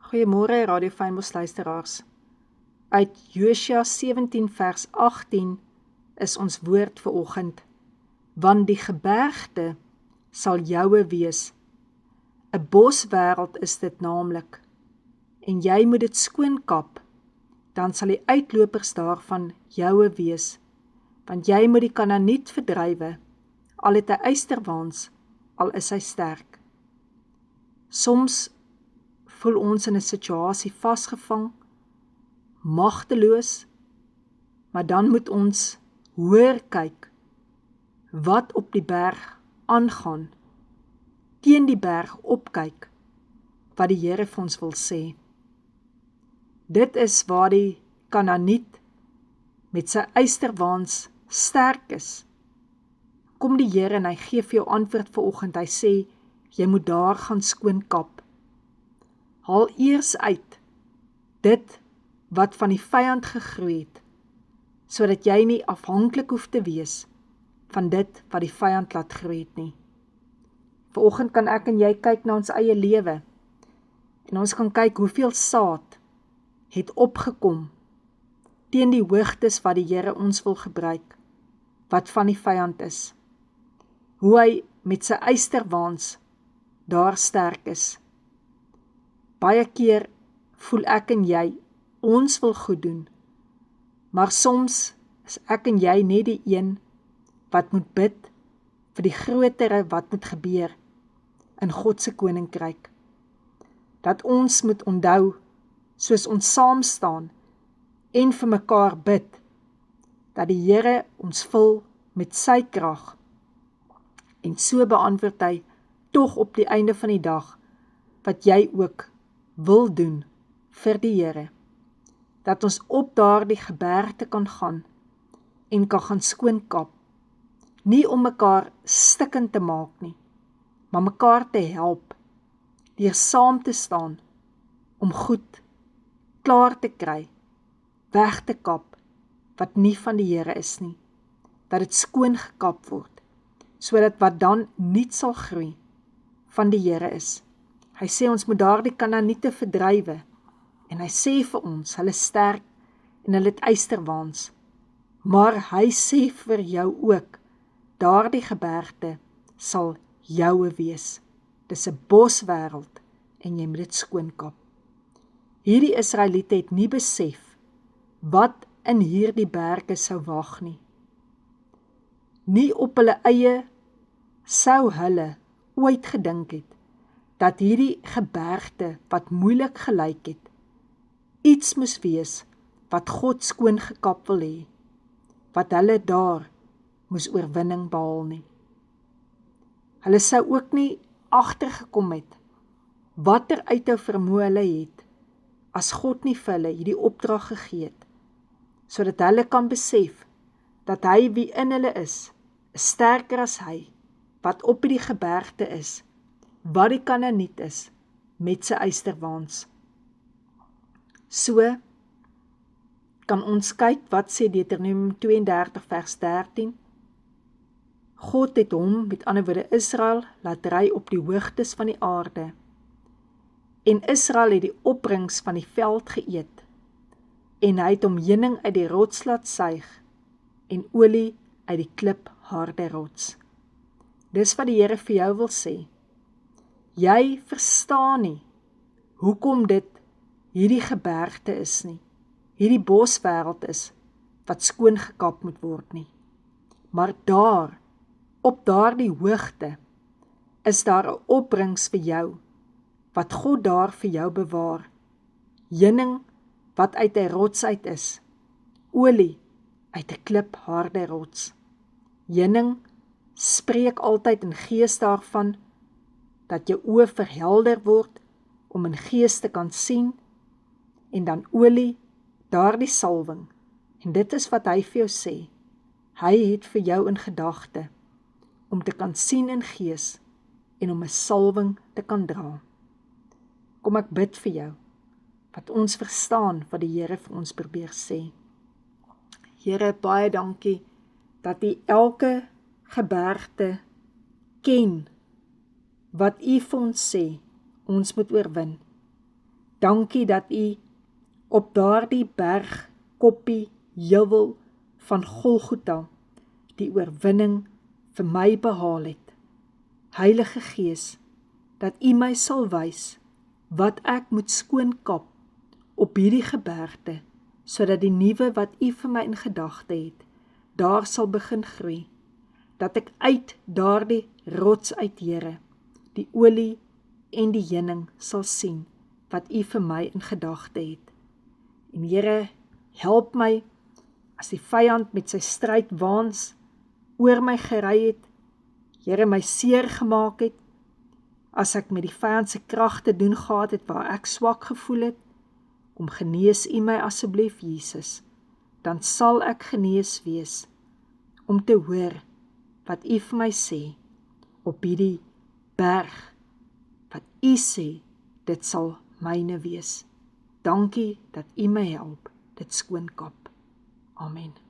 Goeiemôre Radio Fynbos luisteraars. Uit Josua 17 vers 18 is ons woord vir oggend. Want die gebergte sal joue wees. 'n Boswêreld is dit naamlik. En jy moet dit skoonkap, dan sal die uitlopers daarvan joue wees. Want jy moet die Kanaaniet verdrywe, al het hy ysterwaans, al is hy sterk. Soms voel ons in 'n situasie vasgevang, magteloos, maar dan moet ons hoor kyk wat op die berg aangaan, teen die berg opkyk, wat die Here vir ons wil sê. Dit is waar die Kanaaniet met sy ysterwaans sterk is. Kom die Here en hy gee vir jou antwoord vanoggend, hy sê, jy moet daar gaan skoonkap. Haal eers uit dit wat van die vyand gegroei het, sodat jy nie afhanklik hoef te wees van dit wat die vyand laat groei het nie. Vanoggend kan ek en jy kyk na ons eie lewe, en ons kan kyk hoeveel saad het opgekom teen die hoogtes wat die Here ons wil gebruik, wat van die vyand is. Hoe hy met sy ysterwaans daar sterk is. Baie keer voel ek en jy, ons wil goed doen, maar soms is ek en jy net die een wat moet bid vir die grotere wat moet gebeur in God se koninkryk. Dat ons moet onthou, soos ons saam staan en vir mekaar bid, dat die Here ons vul met sy krag, en so beantwoord hy tog op die einde van die dag, wat jy ook wil doen vir die Here, dat ons op daardie gebergte kan gaan, en kan gaan skoonkap, nie om mekaar stikkend te maak nie, maar mekaar te help, deur saam te staan, om goed klaar te kry, weg te kap, wat nie van die Here is nie, dat dit skoon gekap word, sodat wat dan niet sal groei, van die Here is. Hy sê ons moet daardie Kanaaniete verdrywe, en hy sê vir ons, hulle sterk, en hulle het ysterwaans, maar hy sê vir jou ook, daardie gebergte sal joue wees. Dis 'n boswêreld, en jy moet dit skoonkap. Hierdie Israeliete het nie besef, wat in hierdie berge sou wag nie. Nie op hulle eie sou hulle ooit gedink het, dat hierdie gebergte wat moeilik gelyk het, iets moes wees wat God skoon gekap wil hê, wat hulle daar moes oorwinning behaal nie. Hulle sou ook nie agtergekom het, watter uithou vermoë hulle het, as God nie vir hulle hierdie opdrag gegee het, sodat hulle kan besef, dat hy wie in hulle is sterker as hy, wat op die gebergte is, wat die Kanaaniet is, met sy ysterwaans. So kan ons kyk wat sê Deuteronomium 32 vers 13. God het hom, met ander woorde Israel, laat ry op die hoogtes van die aarde. En Israel het die opbrengs van die veld geëet, en hy het hom heuning uit die rots laat suig, en olie uit die klipharde rots. Dis wat die Here vir jou wil sê. Jy verstaan nie, hoekom dit hierdie gebergte is nie, hierdie boswêreld is, wat skoon gekap moet word nie. Maar daar, op daardie hoogte, is daar 'n opbrengs vir jou, wat God daar vir jou bewaar. Heuning wat uit 'n rots uit is, olie uit 'n klipharde rots. Heuning spreek altyd in gees daarvan, dat jou oë verhelder word, om in gees te kan sien, en dan olie, daardie salwing, en dit is wat hy vir jou sê, hy het vir jou in gedagte, om te kan sien in gees, en om 'n salwing te kan dra. Kom ek bid vir jou, wat ons verstaan, wat die Here vir ons probeer sê. Here, baie dankie, dat U elke gebergte ken, wat U vir ons sê, ons moet oorwin. Dankie dat U op daardie berg, koppie, heuwel van Golgotha die oorwinning vir my behaal het. Heilige Gees, dat U my sal wys wat ek moet skoonkap op hierdie gebergte, sodat die nuwe wat U vir my in gedagte het, daar sal begin groei, dat ek uit daardie rots uit, Here, die olie en die heuning sal sien, wat U vir my in gedagte het. En Here, help my, as die vyand met sy strydwaans oor my gery het, Here, my seer gemaak het, as ek met die vyand se krag te doen gehad het, waar ek swak gevoel het, kom genees U my asseblief, Jesus, dan sal ek genees wees, om te hoor wat U vir my sê, op hierdie berg, wat U sê, dit sal myne wees. Dankie dat U my help, dit skoonkap. Amen.